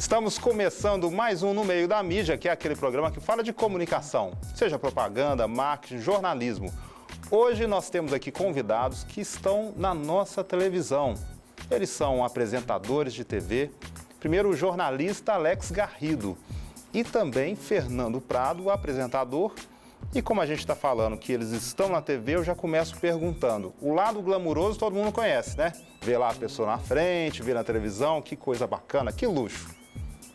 Estamos começando mais um No Meio da Mídia, que é aquele programa que fala de comunicação, seja propaganda, marketing, jornalismo. Hoje nós temos aqui convidados que estão na nossa televisão. Eles são apresentadores de TV, primeiro o jornalista Alex Garrido e também Fernando Prado, o apresentador. E como a gente está falando que eles estão na TV, eu já começo perguntando. O lado glamuroso todo mundo conhece, né? Vê lá a pessoa na frente, vê na televisão, que coisa bacana, que luxo.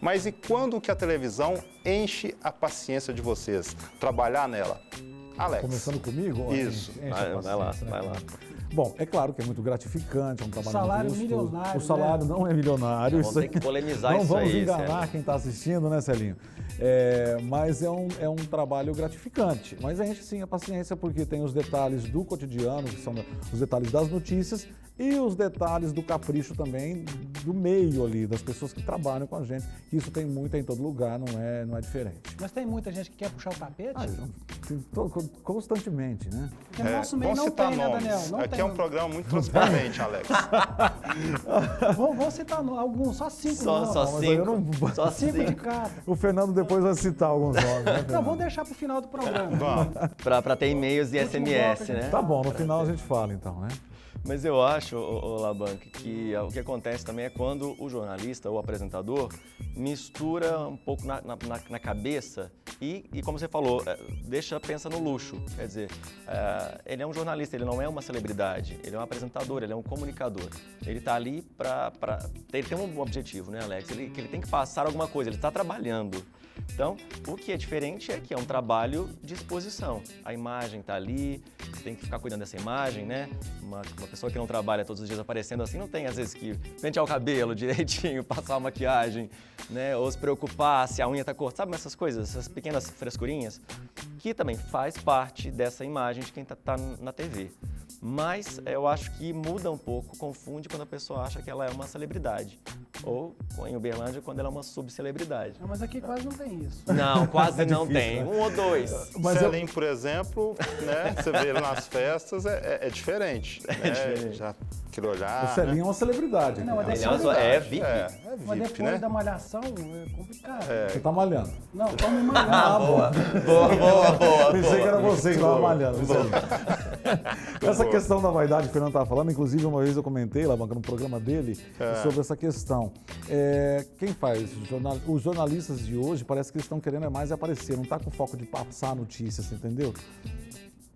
Mas e quando que a televisão enche a paciência de vocês? Trabalhar nela? Alex. Começando comigo? Isso. Vai lá. Bom, é claro que é muito gratificante, é um trabalho salário muito gostoso. milionário, O salário não é milionário. Vamos ter que polemizar não isso vamos aí, enganar Celinho. quem está assistindo, né, Celinho? Mas é um trabalho gratificante. Mas a gente sim a paciência porque tem os detalhes do cotidiano, que são os detalhes das notícias e os detalhes do capricho também do meio ali, das pessoas que trabalham com a gente. Isso tem muito em todo lugar, não é diferente. Mas tem muita gente que quer puxar o tapete? Constantemente, né? Porque no nosso meio Vamos não citar tem, né, nomes. Daniel? Não Aqui tem. é um programa muito transparente, Alex. Vamos citar alguns, só 5 Só nomes. mas aí eu cinco. não- Só 5 de cinco. cada. O Fernando depois vai citar alguns nomes, né, Não, Fernando? vamos deixar pro final do programa. Vamos. Pra ter e-mails e Último SMS, bloco, né? Tá bom, no final a gente fala então, né? Mas eu acho, Labanc, que o que acontece também é quando o jornalista ou apresentador mistura um pouco na cabeça e, como você falou, pensa no luxo. Quer dizer, ele é um jornalista, ele não é uma celebridade, ele é um apresentador, ele é um comunicador. Ele está ali ele tem um objetivo, né, Alex? Que ele tem que passar alguma coisa, ele está trabalhando. Então, o que é diferente é que é um trabalho de exposição. A imagem está ali, você tem que ficar cuidando dessa imagem, né? Uma pessoa que não trabalha todos os dias aparecendo assim, não tem às vezes que pentear o cabelo direitinho, passar a maquiagem, né? Ou se preocupar se a unha está cortada, sabe essas coisas, essas pequenas frescurinhas, que também faz parte dessa imagem de quem está na TV. Mas eu acho que muda um pouco, confunde quando a pessoa acha que ela é uma celebridade. Ou, em Uberlândia, quando ela é uma subcelebridade. Não, mas aqui quase não tem isso. Não, quase não difícil, tem. né? Um ou dois. Mas Celinho, por exemplo, né? Você vê ele nas festas, é diferente. Né? diferente. Já aquele olhar. O Celinho é uma celebridade. Não, né? mas Ele é VIP. É Mas VIP, depois né? da malhação é complicado. Você tá malhando. Não, estamos malhando. Ah, boa. Boa. Pensei que era você que estava malhando. Essa questão da vaidade que o Fernando estava falando, inclusive uma vez eu comentei lá no programa dele sobre essa questão. Quem faz? Os jornalistas de hoje parece que eles estão querendo mais aparecer, não está com foco de passar notícias, entendeu?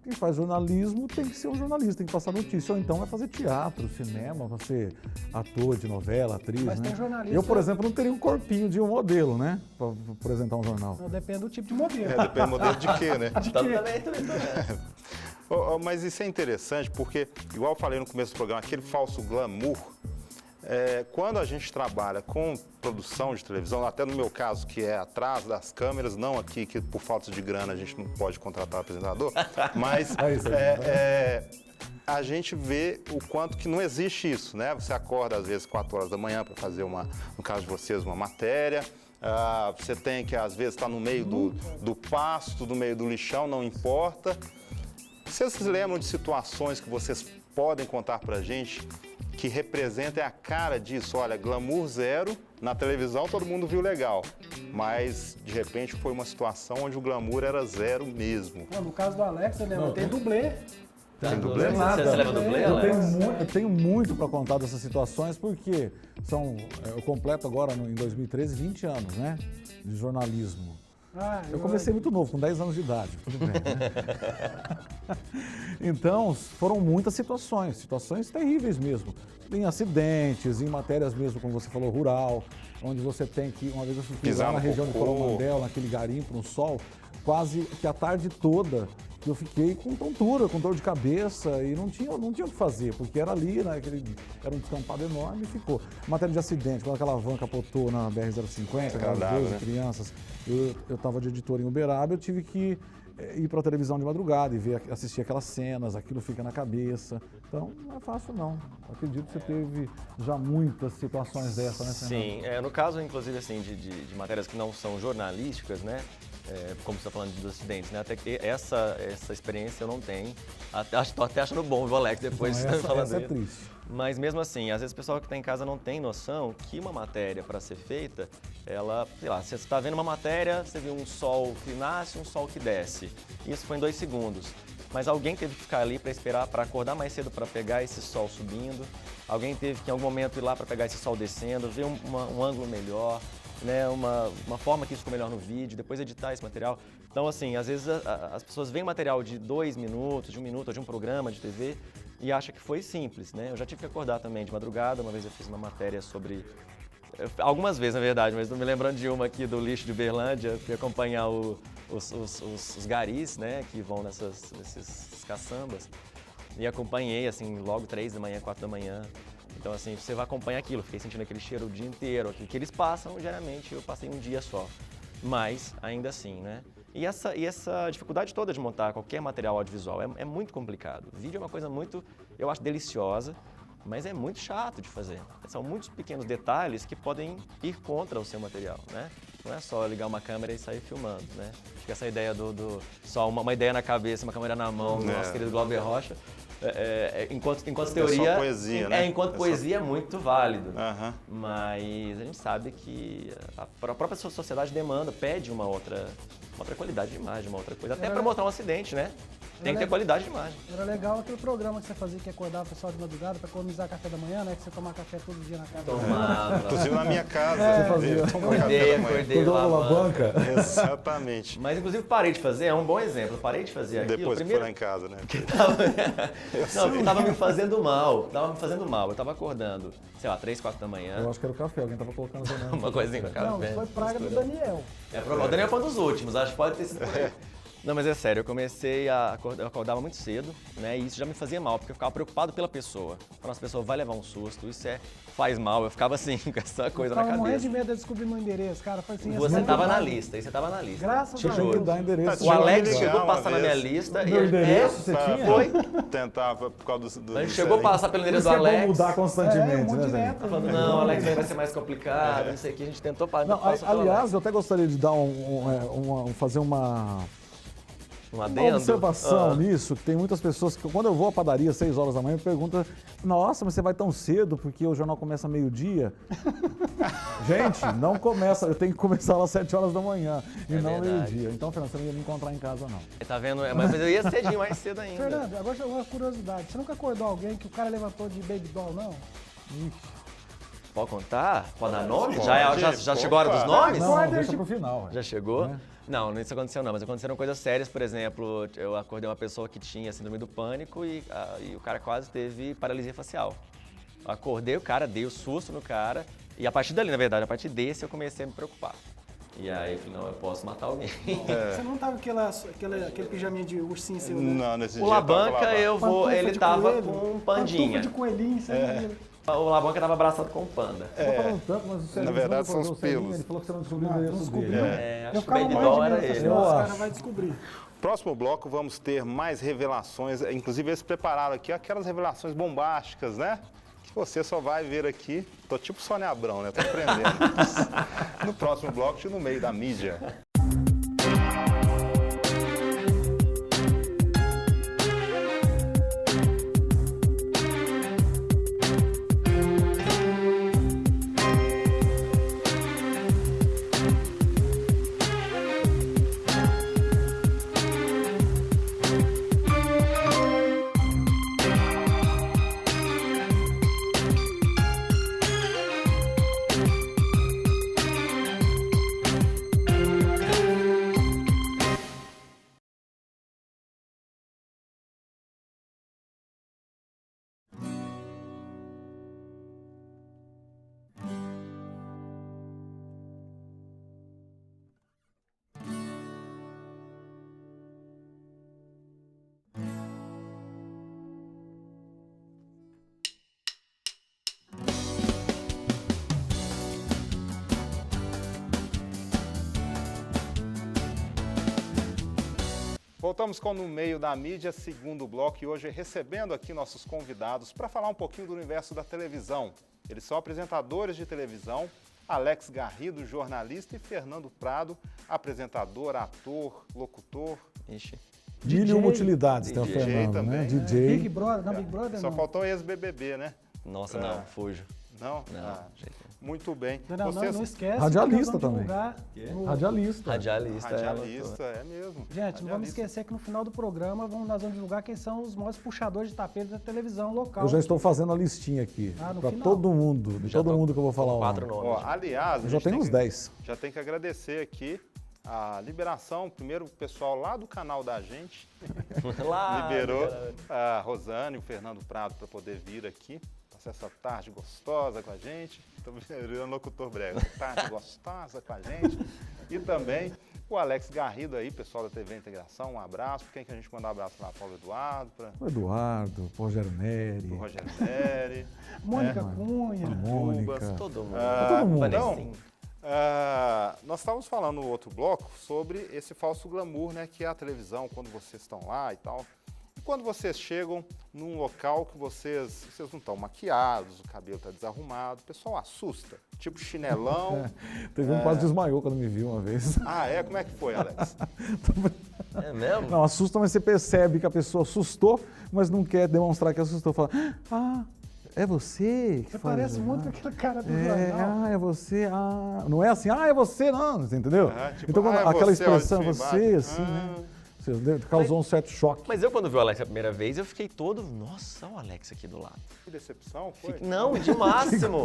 Quem faz jornalismo tem que ser um jornalista, tem que passar notícia. Ou então vai fazer teatro, cinema, vai ser ator de novela, atriz, Mas né? tem jornalista- Eu, por exemplo, não teria um corpinho de um modelo, né? Para apresentar um jornal. Não, depende do tipo de modelo. Depende do modelo de quê, né? Também. Mas isso é interessante porque, igual eu falei no começo do programa, aquele falso glamour, quando a gente trabalha com produção de televisão, até no meu caso, que é atrás das câmeras, não aqui, que por falta de grana a gente não pode contratar apresentador, mas a gente vê o quanto que não existe isso, né? Você acorda às vezes 4 horas da manhã para fazer no caso de vocês, uma matéria. Você tem que, às vezes, estar no meio do pasto, no meio do lixão, não importa. Vocês se lembram de situações que vocês podem contar pra gente que representem a cara disso? Olha, glamour zero, na televisão todo mundo viu legal, mas de repente foi uma situação onde o glamour era zero mesmo. Não, no caso do Alex, Daniel, tem dublê. Tem dublê? Você leva dublê, Eu Alex? tenho muito para contar dessas situações, porque eu completo agora, em 2013, 20 anos, né? De jornalismo. Eu comecei muito novo, com 10 anos de idade, tudo bem, né? Então, foram muitas situações terríveis mesmo. Em acidentes, em matérias mesmo, como você falou, rural, onde você tem que, uma vez eu fui Pisar lá na no região de cocô. Coromandel, naquele garimpo, no sol, quase que a tarde toda eu fiquei com tontura, com dor de cabeça e não tinha o que fazer, porque era ali, né, era um descampado enorme e ficou. Matéria de acidente, quando aquela van capotou na BR-050, aquelas 12 crianças, eu estava de editor em Uberaba, eu tive que ir para a televisão de madrugada e assistir aquelas cenas, aquilo fica na cabeça. Então, não é fácil não. Acredito que você teve já muitas situações dessas, né, Fernando? Sim, no caso, inclusive, assim, de matérias que não são jornalísticas, né? como você está falando dos acidentes, né? Até que essa experiência eu não tenho. Estou até achando bom, viu, Alex, depois Então, falando essa é isso. triste. Mas mesmo assim, às vezes o pessoal que está em casa não tem noção que uma matéria para ser feita, ela, sei lá, você está vendo uma matéria, você viu um sol que nasce, um sol que desce. Isso foi em 2 segundos. Mas alguém teve que ficar ali para esperar, para acordar mais cedo para pegar esse sol subindo. Alguém teve que em algum momento ir lá para pegar esse sol descendo, ver um ângulo melhor, né, uma forma que isso ficou melhor no vídeo, depois editar esse material. Então, assim, às vezes as pessoas veem material de 2 minutos, de 1 minuto, ou de um programa de TV e acham que foi simples, né? Eu já tive que acordar também de madrugada, uma vez eu fiz uma matéria sobre... Algumas vezes, na verdade, mas não me lembrando de uma aqui do lixo de Uberlândia, fui acompanhar os garis, né, que vão nesses caçambas. E acompanhei, assim, logo 3 da manhã, 4 da manhã. Então, assim, você vai acompanhar aquilo. Fiquei sentindo aquele cheiro o dia inteiro. Aquilo que eles passam, geralmente, eu passei um dia só. Mas, ainda assim, né? E essa dificuldade toda de montar qualquer material audiovisual é muito complicado. O vídeo é uma coisa muito, eu acho, deliciosa, mas é muito chato de fazer. São muitos pequenos detalhes que podem ir contra o seu material, né? Não é só ligar uma câmera e sair filmando, né? Acho que essa ideia só uma ideia na cabeça, uma câmera na mão, do nosso querido Glauber Rocha, enquanto teoria, só poesia, né? enquanto poesia é muito válido. Aham. Mas a gente sabe que a própria sociedade pede uma outra qualidade de imagem, uma outra coisa. Até para mostrar um acidente, né? Tem que ter qualidade de imagem. Era legal aquele programa que você fazia, que acordava o pessoal de madrugada para economizar café da manhã, né? Que você tomava café todo dia na casa. Tomava. Inclusive na minha casa. Você fazia. Tomar café da manhã. Acordei Acordou lá. na banca. Exatamente. Mas inclusive parei de fazer, é um bom exemplo. Parei de fazer aquilo. Depois que foi lá em casa, né? Não, porque tava me fazendo mal. Eu tava acordando, sei lá, 3, 4 da manhã. Eu acho que era o café, alguém tava colocando também. Uma coisinha com a cara. Não, foi praga do Daniel. O Daniel foi um dos últimos, acho que pode ter sido por aí. Não, mas é sério, eu acordava muito cedo, né? E isso já me fazia mal, porque eu ficava preocupado pela pessoa. A nossa pessoa vai levar um susto, faz mal. Eu ficava assim, com essa coisa na Tava morrendo cabeça. de medo de descobrir meu endereço, cara. Foi assim, Você assim, tava na lista, Graças Tinha a que Deus. dar endereço. O Alex ligar chegou a uma passar na minha vez. lista Meu e endereço você tinha? Foi. Tentava por causa do A gente chegou a passar pelo Por endereço isso do que é bom Alex. mudar constantemente, muito né, direto, gente? Tá falando, não, Alex, aí vai ser mais complicado, não sei o que. A gente tentou Não, passar pelo aliás, Alex. eu até gostaria de dar fazer uma Um Uma adendo. observação nisso, que tem muitas pessoas que quando eu vou à padaria às 6 horas da manhã, me perguntam, nossa, mas você vai tão cedo porque o jornal começa meio-dia? Gente, não começa, eu tenho que começar às 7 horas da manhã e não verdade. meio-dia. Então, Fernando, você não ia me encontrar em casa, não. Tá vendo? Mas eu ia cedinho, mais cedo ainda. Fernando, agora uma curiosidade. Você nunca acordou alguém que o cara levantou de baby doll, não? Pode contar? Pode dar nome? Pode, Já chegou a hora dos opa. nomes? Não, Acorda, deixa tipo- pro final. Já chegou? Né? Não, isso aconteceu não, mas aconteceram coisas sérias, por exemplo, eu acordei uma pessoa que tinha síndrome do pânico e o cara quase teve paralisia facial. Eu acordei o cara, dei o susto no cara e a partir dali, na verdade, a partir desse eu comecei a me preocupar. E aí eu falei, não, eu posso matar alguém. Você não tava com aquele pijaminha de ursinho seu, né? Não, nesse O dia tava Labanca, Pantufa ele de tava coelho, com um Pantufa pandinha. de coelhinho, você viu? O Labanca tava abraçado com um panda. Eu tô falando tanto, mas o Sérgio Na verdade, quando são os acordou o Serginho, pelos. Ele falou que você não descobriu o Não endereço descobriu. dele. É, acho Eu que o Baby ficava Doll morrendo de era medo, ele. falei, Eu "Os acho. caras vão descobrir. Próximo bloco vamos ter mais revelações, inclusive eles prepararam aqui aquelas revelações bombásticas, né? Que você só vai ver aqui, tô tipo Sônia Abrão, né? Tô aprendendo. No próximo bloco, no meio da mídia. Voltamos com No Meio da Mídia, segundo bloco, e hoje recebendo aqui nossos convidados para falar um pouquinho do universo da televisão. Eles são apresentadores de televisão Alex Garrido, jornalista, e Fernando Prado, apresentador, ator, locutor. Ixi. Mil e uma utilidades, tem o DJ Fernando, também, né? né? DJ. Big Brother, não, Big Brother Só não. faltou ex-BBB, né? Nossa, não, fujo. Não? Não, Ah, jeito nenhum. muito bem. Não, Vocês... não esquece. Radialista que nós vamos também. divulgar no- Radialista. Radialista. Radialista, é mesmo. Gente, não vamos Radialista. esquecer que no final do programa nós vamos divulgar quem são os maiores puxadores de tapete da televisão local. Eu já estou fazendo a listinha aqui. Ah, no Para final? todo mundo. De Já todo tô mundo que eu vou falar com o 4 nome. nomes. Ó, aliás, a Eu já gente tenho tem uns que- 10. Já tem que agradecer aqui a liberação, primeiro o pessoal lá do canal da gente Lá, liberou cara. a Rosane e o Fernando Prado para poder vir aqui, passar essa tarde gostosa com a gente. Estou virando locutor brega, tarde gostosa com a gente. E também o Alex Garrido aí, pessoal da TV Integração, um abraço. Por quem que a gente manda um abraço lá? Paulo Eduardo, para O Eduardo, o Rogério Neri. o Rogério Neri. Mônica Cunha. a Mônica. Rubas. Todo mundo. todo mundo. Vanessinha. Nós estávamos falando no outro bloco sobre esse falso glamour, né, que é a televisão, quando vocês estão lá e tal. E quando vocês chegam num local que vocês não estão maquiados, o cabelo está desarrumado, o pessoal assusta, tipo chinelão. Teve um que quase desmaiou quando me viu uma vez. Ah, é? Como é que foi, Alex? É mesmo? Não, assusta, mas você percebe que a pessoa assustou, mas não quer demonstrar que assustou. Fala, é você que Você faz parece isso? muito com aquele cara do É, jornal. é você, não é assim, é você, não, você entendeu? Tipo, então, quando é aquela você, olha de expressão, cima e você, embaixo. assim, né? Você causou um certo choque. Mas eu, quando vi o Alex a primeira vez, eu fiquei todo. Nossa, olha o Alex aqui do lado. Que decepção, foi? Não, de máximo.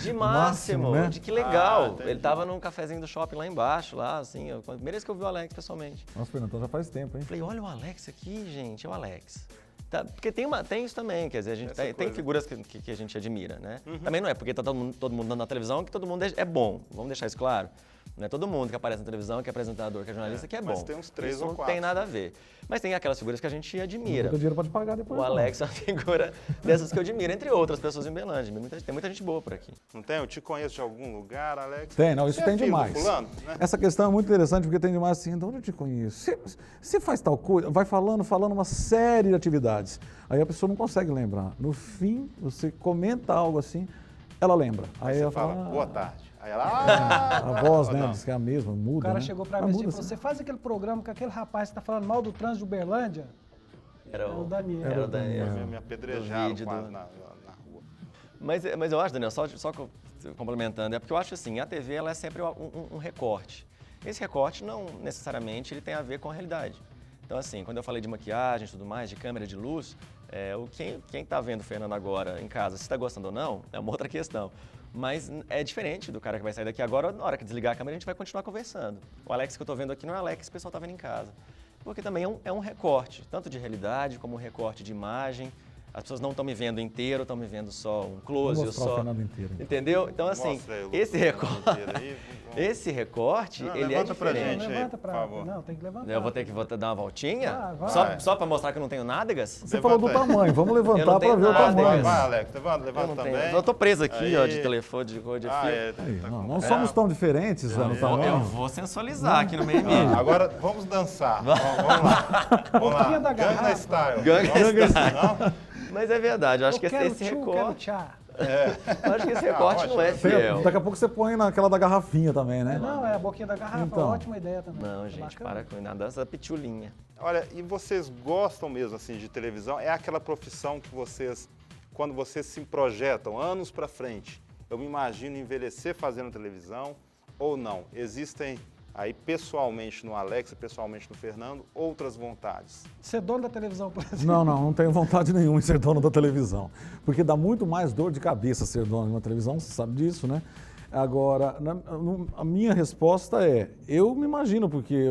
De máximo. né? De que legal. entendi. Ele tava num cafezinho do shopping lá embaixo, lá, assim. A primeira vez que eu vi o Alex pessoalmente. Nossa, Fernando, então já faz tempo, hein? Falei, olha o Alex aqui, gente, é o Alex. Tá, porque tem isso também, quer dizer, a gente Essa tem coisa. figuras que a gente admira, né? Também não é porque tá todo mundo dando na televisão que todo mundo é bom, vamos deixar isso claro. Não é todo mundo que aparece na televisão, que é apresentador, que é jornalista, que é bom. mas tem uns 3 isso ou não 4. tem nada a ver. Mas tem aquelas figuras que a gente Não admira. tem dinheiro pra te pagar depois. O não. Alex é uma figura dessas que eu admiro, entre outras pessoas em Belândia. Tem muita gente boa por aqui. Não tem? Eu te conheço de algum lugar, Alex? Tem, não, isso Você tem é filho do demais. fulano, né? Essa questão é muito interessante porque tem demais assim, de onde eu te conheço? Você faz tal coisa, vai falando uma série de atividades. Aí a pessoa não consegue lembrar. No fim, você comenta algo assim, ela lembra. Aí Você ela fala, fala, boa tarde. Aí ela, a voz, né, não. diz que é a mesma, muda, O cara né? chegou pra Mas mim e muda, falou, assim. você faz aquele programa com aquele rapaz que tá falando mal do trânsito de Uberlândia? Era É o Daniel. Era o Daniel. Me apedrejaram vídeo quase do- na rua. Mas eu acho, Daniel, só complementando, é porque eu acho assim, a TV ela é sempre um recorte. Esse recorte não necessariamente ele tem a ver com a realidade. Então assim, quando eu falei de maquiagem e tudo mais, de câmera de luz, quem está vendo o Fernando agora em casa, se está gostando ou não, é uma outra questão. Mas é diferente do cara que vai sair daqui agora, na hora que desligar a câmera a gente vai continuar conversando. O Alex que eu estou vendo aqui não é o Alex que o pessoal está vendo em casa. Porque também é um recorte, tanto de realidade como um recorte de imagem. As pessoas não estão me vendo inteiro, estão me vendo só um close, Vou ou mostrar só... o Fernando inteiro. Entendeu? Então assim, Mostra aí o esse Fernando recorte, inteiro aí, vamos- esse recorte, Não, ele é levanta pra diferente. gente. Levanta por pra... favor. Não, tem que levantar. Eu vou ter que dar uma voltinha? Vai. Só para mostrar que eu não tenho nádegas? Você Levanta falou do aí. tamanho, vamos Eu levantar não para tenho ver o nada, tamanho. Vai, Alex, levanta Eu não também. tenho. Eu tô preso aqui, ó, Aí. de telefone, de cor de fio. Não somos tão diferentes, né, no Eu tamanho. vou sensualizar aqui no meio mesmo. Agora vamos dançar. Vamos lá. Vamos lá. Boquinha da Gangnam garrafa. Style. Gangnam Não? Mas é verdade, eu acho Eu que quero esse tchu, quero recorte. tchá. Eu acho que esse recorte não é fiel. Daqui a pouco você põe naquela da garrafinha também, né? Não, é a boquinha da garrafa, Então. ótima ideia também. Não, É gente, bacana. para com nada dessa pitulinha. Olha, e vocês gostam mesmo assim de televisão? É aquela profissão que vocês, quando vocês se projetam anos para frente, eu me imagino envelhecer fazendo televisão ou não? Existem aí pessoalmente no Alex, pessoalmente no Fernando, outras vontades? Ser dono da televisão, por exemplo. Não tenho vontade nenhuma em ser dono da televisão. Porque dá muito mais dor de cabeça ser dono de uma televisão, você sabe disso, né? Agora, a minha resposta é, eu me imagino, porque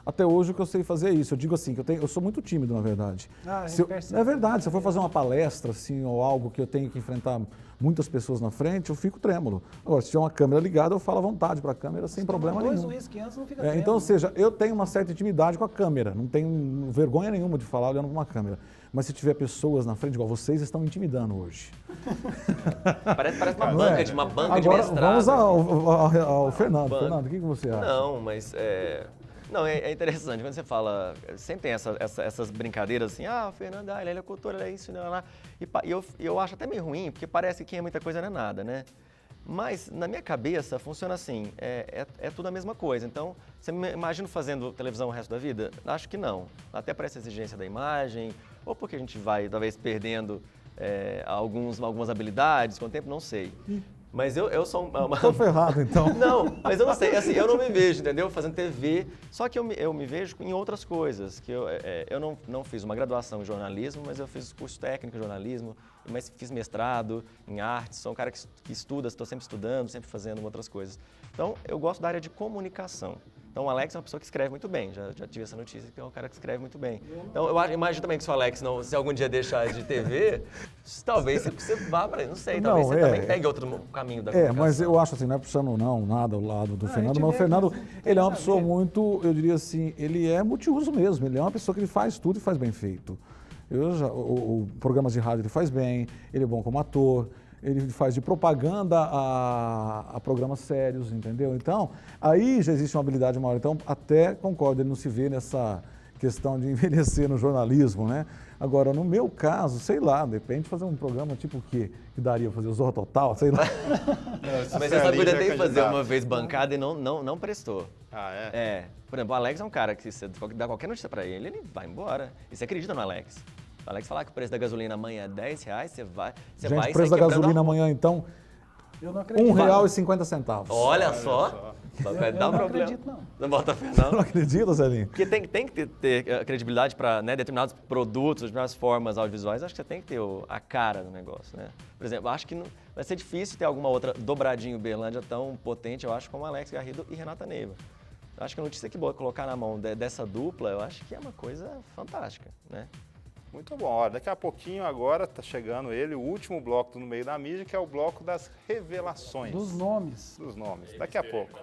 até hoje o que eu sei fazer é isso. Eu digo assim, que eu sou muito tímido, na verdade. Ah, Se eu- percebo. é verdade, se eu for fazer uma palestra, assim, ou algo que eu tenho que enfrentar muitas pessoas na frente, eu fico trêmulo. Agora, se tiver uma câmera ligada, eu falo à vontade para a câmera, sem problema Dois nenhum. uísque antes não fica Então, ou tremendo. seja, eu tenho uma certa intimidade com a câmera, não tenho vergonha nenhuma de falar olhando para uma câmera. Mas se tiver pessoas na frente, igual vocês estão intimidando hoje. Parece uma Não banca, é? de uma banca de Agora, mestrado. vamos ao Fernando. Banca. Fernando, o que você acha? Não, mas não, é interessante. Quando você fala, sempre tem essas brincadeiras assim, o Fernando, ele é cultura, ele é isso, lá. E eu acho até meio ruim, porque parece que quem é muita coisa não é nada, né? Mas, na minha cabeça, funciona assim, é tudo a mesma coisa. Então, você me imagina fazendo televisão o resto da vida? Acho que não. Até para essa exigência da imagem, ou porque a gente vai, talvez, perdendo algumas habilidades com o tempo, não sei. Mas eu sou Tô ferrado, então. Não, mas eu não sei, assim, eu não me vejo, entendeu? Fazendo TV, só que eu me vejo em outras coisas, que eu não fiz uma graduação em jornalismo, mas eu fiz curso técnico em jornalismo, mas fiz mestrado em artes, sou um cara que estuda, estou sempre estudando, sempre fazendo outras coisas. Então, eu gosto da área de comunicação. Então, o Alex é uma pessoa que escreve muito bem, já tive essa notícia que é um cara que escreve muito bem. Então, eu imagino também que se o Alex, se algum dia deixar de TV, talvez você vá para não sei, talvez você também pegue outro caminho da comunicação. Mas eu acho assim, não é puxando nada ao lado do Fernando, mas o Fernando, ele é uma pessoa muito, eu diria assim, ele é multiuso mesmo, ele é uma pessoa que ele faz tudo e faz bem feito. O programas de rádio ele faz bem, ele é bom como ator, ele faz de propaganda a programas sérios, entendeu? Então, aí já existe uma habilidade maior. Então, até concordo, ele não se vê nessa questão de envelhecer no jornalismo, né? Agora, no meu caso, sei lá, depende de fazer um programa tipo o quê? Que daria pra fazer o Zorra Total, sei lá. Mas você sabe que eu tentei fazer uma vez bancada e não prestou. Ah, é? Por exemplo, o Alex é um cara que você dá qualquer notícia pra ele vai embora. E você acredita no Alex? O Alex falar que o preço da gasolina amanhã é R$10, você vai Gente, o preço da gasolina amanhã, então, Eu não acredito. R$1,50. Olha só. Eu Dá um não problema. acredito, não. Não bota fé, Não não. acredita, Zelinho? Porque tem que ter credibilidade para determinados produtos, determinadas formas audiovisuais. Acho que você tem que ter a cara do negócio, né? Por exemplo, acho que vai ser difícil ter alguma outra dobradinha Uberlândia tão potente, eu acho, como Alex Garrido e Renata Neiva. Acho que a notícia que colocar na mão dessa dupla, eu acho que é uma coisa fantástica, né? Muito bom. Olha, daqui a pouquinho agora está chegando ele, o último bloco do No Meio da Mídia, que é o bloco das revelações. Dos nomes. Dos nomes. Daqui a pouco.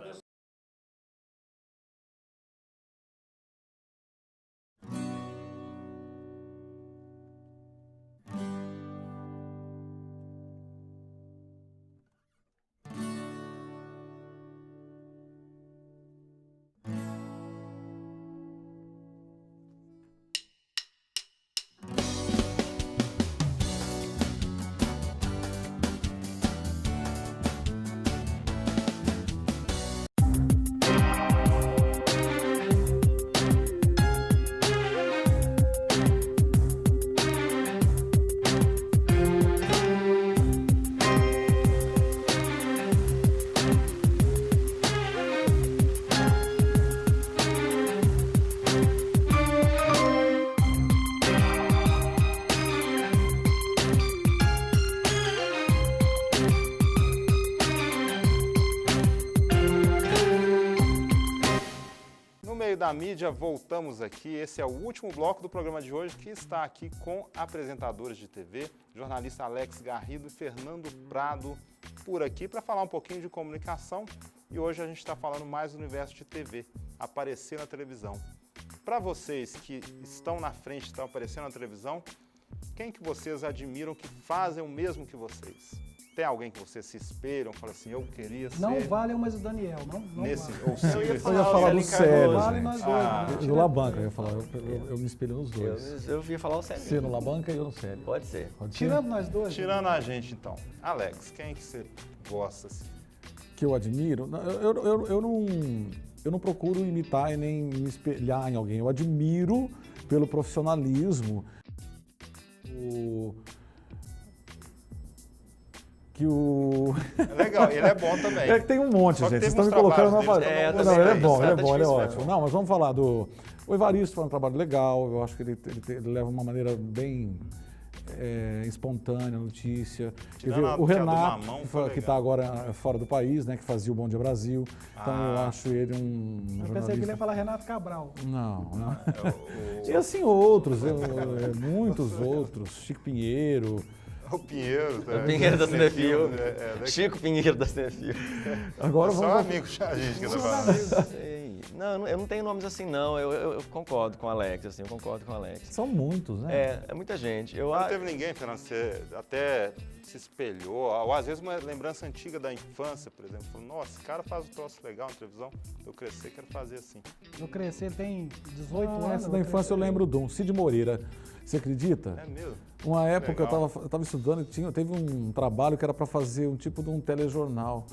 Da mídia, voltamos aqui. Esse é o último bloco do programa de hoje, que está aqui com apresentadores de TV, jornalista Alex Garrido e Fernando Prado por aqui para falar um pouquinho de comunicação. E hoje a gente está falando mais do universo de TV, aparecer na televisão. Para vocês que estão na frente, estão aparecendo na televisão, quem que vocês admiram que fazem o mesmo que vocês? Tem alguém que vocês se espelham, falam assim, eu queria ser... Não vale mais o Daniel, não nesse, vale. ou Silvio. Eu ia falar do sério, Vale nós dois. Do Labanca, eu ia falar, eu me espelho nos dois. Eu ia falar o sério. Você no Labanca e eu no sério. Pode ser. Pode ser? Tirando nós dois. Tirando a gente, então. Alex, quem que você gosta assim? Que eu admiro? Não, eu não procuro imitar e nem me espelhar em alguém. Eu admiro pelo profissionalismo. Legal, ele é bom também. É que tem um monte, Só que gente. Vocês teve estão me uns colocando na trabalhos dele parede. que Não, ele é também, bom, ele é tá bom, ele é difícil ótimo. mesmo. Não, mas vamos falar do... O Evaristo faz um trabalho legal, eu acho que ele leva uma maneira bem espontânea a notícia. Tirando O a do Renato, Mamão, que foi está agora fora do país, né, que fazia o Bom Dia Brasil. Então eu acho ele um Eu jornalista... pensei que ele ia falar Renato Cabral. Não. E assim outros, muitos outros. Chico Pinheiro. O Pinheiro. O Pinheiro da Cinefil. Cinefil. Chico Pinheiro da Cinefil. Agora Só vamos... amigo, a gente que tá falando. Não, eu não tenho nomes assim, não. Eu concordo com o Alex, assim, eu concordo com o Alex. São muitos, né? É muita gente. Não teve ninguém, Fernando, você até se espelhou, ou às vezes uma lembrança antiga da infância, por exemplo. Falou, nossa, esse cara faz um troço legal na televisão, eu crescer, quero fazer assim. Eu cresci, ele tem 18 anos. Essa da infância eu lembro de um, Cid Moreira. Você acredita? É mesmo? Uma época Legal. eu estava estudando e teve um trabalho que era para fazer um tipo de um telejornal.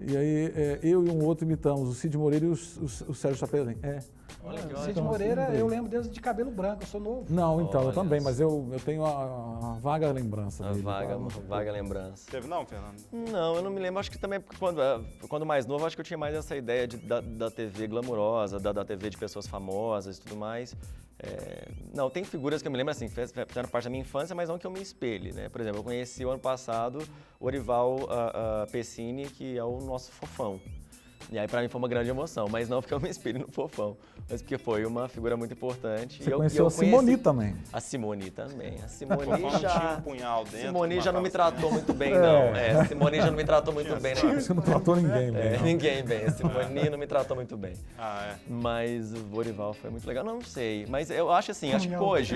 E aí eu e um outro imitamos, o Cid Moreira e o Sérgio Chapelin. Olha que Cid ótimo. Moreira, eu lembro desde de cabelo branco, eu sou novo. Não, então, eu Olha também, só. mas eu tenho a vaga lembrança Uma dele. vaga lembrança. Teve não, Fernando? Não, eu não me lembro. Acho que também porque quando mais novo, acho que eu tinha mais essa ideia da TV glamurosa, da TV de pessoas famosas e tudo mais. Não, tem figuras que eu me lembro assim, fizeram parte da minha infância, mas não que eu me espelhe, né? Por exemplo, eu conheci o ano passado o Orival Pessini, que é o nosso fofão. E aí, pra mim, foi uma grande emoção, mas não porque eu me espelho no fofão, mas porque foi uma figura muito importante. Você conheceu a Simone também. A Simone também. A O Simone fofão já... tinha um punhal dentro. Simone que já não me matava tratou muito bem, É. não. A Simone já não me tratou muito bem, não. Você não tratou ninguém, bem, não. Ninguém bem. A Simone não me tratou muito bem. Ah, Mas o Orival foi muito legal. Não sei, mas eu acho assim, acho que hoje...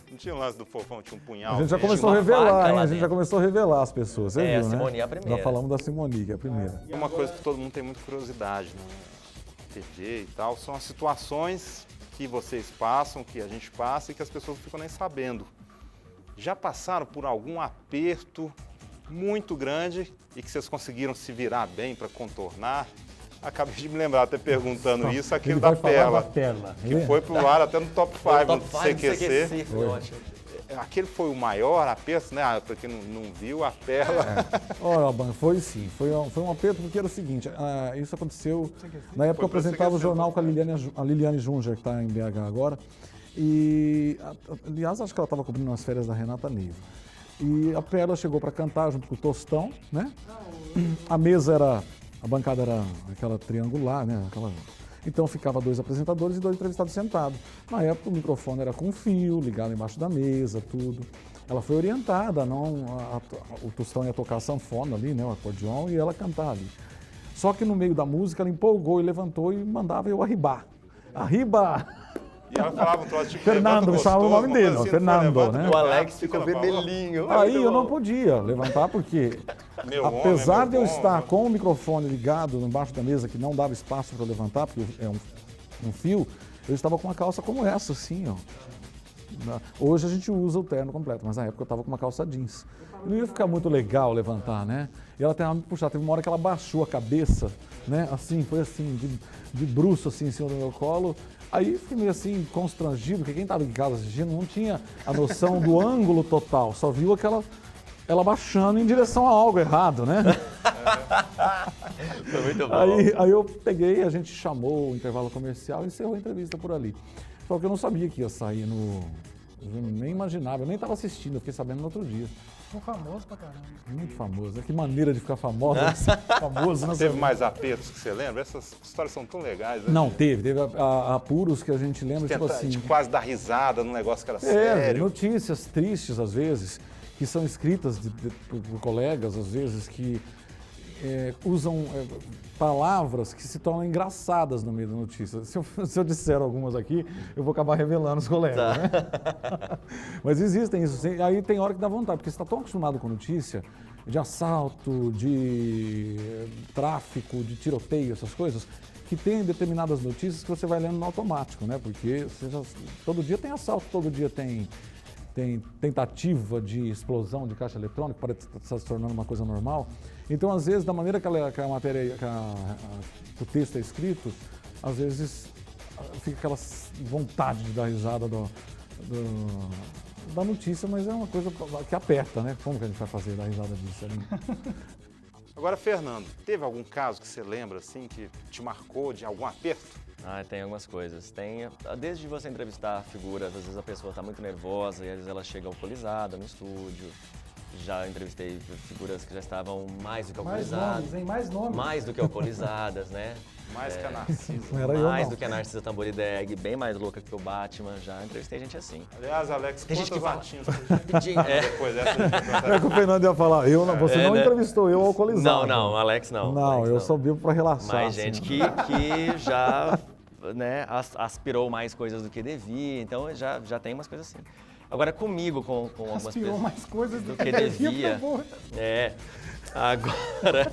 Não tinha o lance do fofão, tinha um punhal. A gente já dentro. começou a uma revelar, faca hein? lá A gente já dentro. começou a revelar as pessoas, você viu, A né? Simone é a primeira. Já falamos da Simone, que é a primeira. Uma coisa que todo mundo tem muita curiosidade na TV e tal, são as situações que vocês passam, que a gente passa e que as pessoas não ficam nem sabendo. Já passaram por algum aperto muito grande e que vocês conseguiram se virar bem para contornar? Acabei de me lembrar, até perguntando isso, aquele Ele da vai falar Perla, da Perla. que foi pro ar até no top 5 Top do 5 CQC. foi ótimo. Aquele foi o maior aperto, né? Para quem não viu, a Perla. Olha, Alban, foi sim. Foi um aperto porque era o seguinte, isso aconteceu na época eu Foi pra apresentava o CQC, jornal com a Liliane Junger, que está em BH agora. E, aliás, acho que ela estava cobrindo as férias da Renata Neiva. E a Perla chegou para cantar junto com o Tostão, né? A bancada era aquela triangular, né? Então ficava 2 apresentadores e 2 entrevistados sentados. Na época o microfone era com fio, ligado embaixo da mesa, tudo. Ela foi orientada, o Tostão ia tocar sanfona ali, né, o acordeon, e ela cantar ali. Só que no meio da música ela empolgou e levantou e mandava eu arribar. Arriba! E ela falava um troço tipo, Fernando, levanta me chamava o gostoso, nome uma dele, coisa assim, Fernando, levanta, né? O Alex fica ficou na palma. vermelhinho. Aí Muito eu não bom. podia levantar porque, Meu homem, apesar meu de eu bom, estar né? com o microfone ligado embaixo da mesa, que não dava espaço para levantar, porque é um fio, eu estava com uma calça como essa, assim, ó. Hoje a gente usa o terno completo, mas na época eu estava com uma calça jeans. Não ia ficar muito legal levantar, né? E ela tentava me puxar. Teve uma hora que ela baixou a cabeça, né? Assim, foi assim, de bruço, assim, em cima do meu colo. Aí eu fiquei meio assim, constrangido, porque quem estava em casa assistindo não tinha a noção do ângulo total, só viu ela baixando em direção a algo errado, né? Foi muito bom. Aí eu peguei, a gente chamou o intervalo comercial e encerrou a entrevista por ali. Só que eu não sabia que ia sair no... Eu nem imaginava, eu nem estava assistindo, eu fiquei sabendo no outro dia. Ficou famoso pra caramba. Muito famoso. Que maneira de ficar famoso, famoso, né? Teve mais apertos que você lembra? Essas histórias são tão legais, né? Não, teve apuros que a gente lembra, tipo assim... De quase dar risada num negócio que era É, sério. notícias tristes às vezes, que são escritas por colegas, às vezes, que usam palavras que se tornam engraçadas no meio da notícia. Se eu disser algumas aqui, eu vou acabar revelando os colegas, né? Mas existem isso. Aí tem hora que dá vontade, porque você está tão acostumado com notícia de assalto, de tráfico, de tiroteio, essas coisas, que tem determinadas notícias que você vai lendo no automático, né? Porque todo dia tem assalto, todo dia tem tentativa de explosão de caixa eletrônica, para estar se tornando uma coisa normal. Então, às vezes, da maneira que a matéria, que o texto é escrito, às vezes fica aquela vontade de dar risada da notícia, mas é uma coisa que aperta, né? Como que a gente vai fazer dar risada disso ali? Agora, Fernando, teve algum caso que você lembra, assim, que te marcou de algum aperto? Tem algumas coisas. Desde você entrevistar figuras, às vezes a pessoa está muito nervosa e às vezes ela chega alcoolizada no estúdio. Já entrevistei figuras que já estavam mais do que Mais alcoolizadas. nomes, hein? Mais nomes. Mais do que alcoolizadas, né? Mais que a Narcisa. Não era eu, Mais não. do que a Narcisa Tamborideg, bem mais louca que o Batman. Já entrevistei gente assim. Aliás, Alex, Tem gente quantas que fala- latinhas você já depois dessa? A gente vai É que o Fernando ia falar, você não né? entrevistou eu alcoolizado. Não, Alex não. Não, Alex, eu só vivo para relaxar. Mais assim. gente que já né, aspirou mais coisas do que devia, então já tem umas coisas assim. Agora comigo, com algumas Aspirou pessoas mais coisas do que devia. por favor. Agora,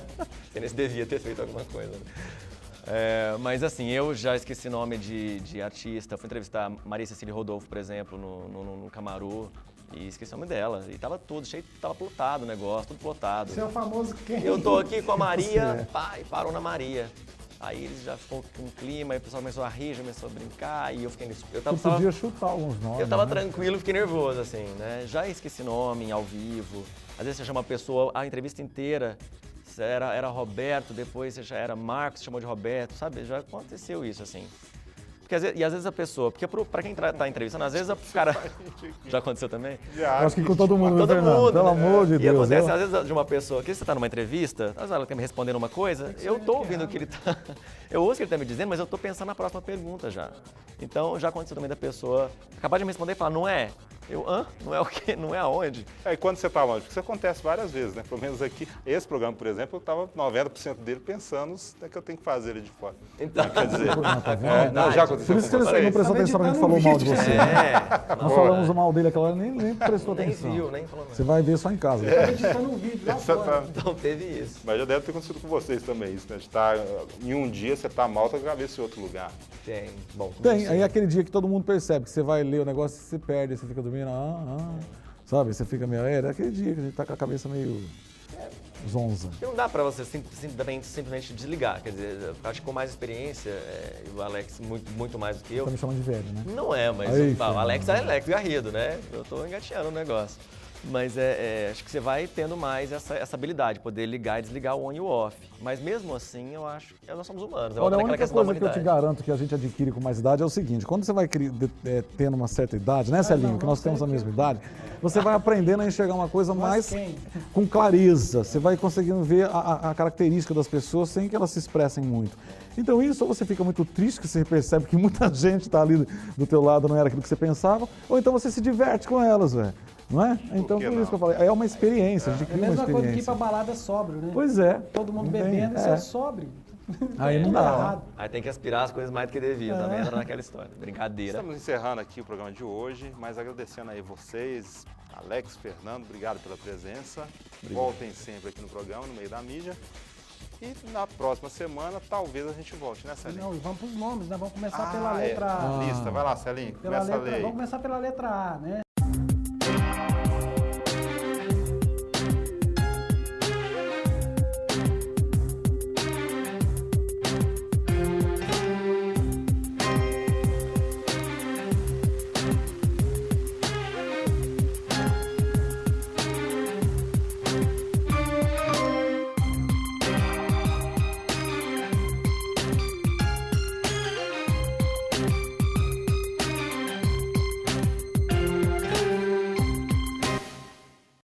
você devia ter feito alguma coisa. Né? Mas assim, eu já esqueci nome de artista. Fui entrevistar a Maria Cecília Rodolfo, por exemplo, no Camaru. E esqueci o nome dela. E tava tudo cheio, tava plotado o negócio, tudo plotado. Você é o famoso quem? Eu tô aqui com a Maria, pá, e parou na Maria. Aí eles já ficou com um clima, aí o pessoal começou a rir, já começou a brincar, e eu fiquei nisso. Você podia chutar alguns nomes. Eu tava né? tranquilo, fiquei nervoso, assim, né? Já esqueci nome ao vivo. Às vezes você chama uma pessoa, a entrevista inteira era Roberto, depois você já era Marcos, chamou de Roberto, sabe? Já aconteceu isso, assim. Porque, às vezes a pessoa, porque pra quem tá entrevistando, às vezes o cara... Já aconteceu também? Eu acho que com todo mundo, Todo Fernando? mundo, Pelo né? amor de E Deus. acontece, às vezes, de uma pessoa, que você tá numa entrevista, às vezes ela tá me respondendo uma coisa, eu tô ouvindo o que ele tá... Eu ouço o que ele tá me dizendo, mas eu tô pensando na próxima pergunta já. Então, já aconteceu também da pessoa acabar de me responder e falar, não é? Eu, hã? Não é o quê? Não é aonde? E quando você está longe? Porque isso acontece várias vezes, né? Pelo menos aqui, esse programa, por exemplo, eu estava 90% dele pensando no que eu tenho que fazer ali de fora. Então, Quer dizer, tá vendo? não, já aconteceu Por isso que com ele vocês? não prestou atenção na gente falou mal de você. Nós falamos mal dele aquela hora, nem prestou nem atenção. viu, nem falou nada. Você vai ver só em casa. A gente tá no vídeo lá fora. Exatamente. Então teve isso. Mas já deve ter acontecido com vocês também isso, né? De tá, em um dia você está mal, tá com a cabeça em outro lugar. Tem. Bom, Tem, aí é aquele dia que todo mundo percebe que você vai ler o negócio e você perde, você fica dormindo, sabe? Você fica meio é aquele dia que a gente tá com a cabeça meio zonza. Porque não dá pra você simplesmente desligar. Quer dizer, eu acho que com mais experiência, e o Alex muito mais do que eu. Tá me chamando de velho, né? Não é, mas Aí, o Alex é Alex Garrido, né? Eu tô engateando o negócio. Mas acho que você vai tendo mais essa habilidade, poder ligar e desligar o on e o off. Mas mesmo assim, eu acho que nós somos humanos. Olha, a única questão da coisa que eu te humanidade. garanto que a gente adquire com mais idade é o seguinte, quando você vai tendo uma certa idade, né, Celinho, que nós temos a mesma idade, você vai aprendendo a enxergar uma coisa mais quem? com clareza, você vai conseguindo ver a característica das pessoas sem que elas se expressem muito. Então isso, ou você fica muito triste, que você percebe que muita gente está ali do teu lado, não era aquilo que você pensava, ou então você se diverte com elas, velho. Não é? Então, por isso que eu falei, é uma experiência, a gente É a cria uma mesma coisa que ir pra experiência. balada sóbrio, né? Pois é. Todo mundo Não tem- bebendo e você é sóbrio. Aí não Tudo dá. errado. Aí tem que aspirar as coisas mais do que deviam, também entra naquela história. Brincadeira. Estamos encerrando aqui o programa de hoje, mas agradecendo aí vocês, Alex, Fernando, obrigado pela presença. Voltem sempre aqui no programa, no meio da mídia. E na próxima semana, talvez a gente volte, né, Celinho? Não, e vamos pros nomes, né? Vamos começar pela letra A. Lista, vai lá, Celinho, Pela começa a letra, ler aí. vamos começar pela letra A, né?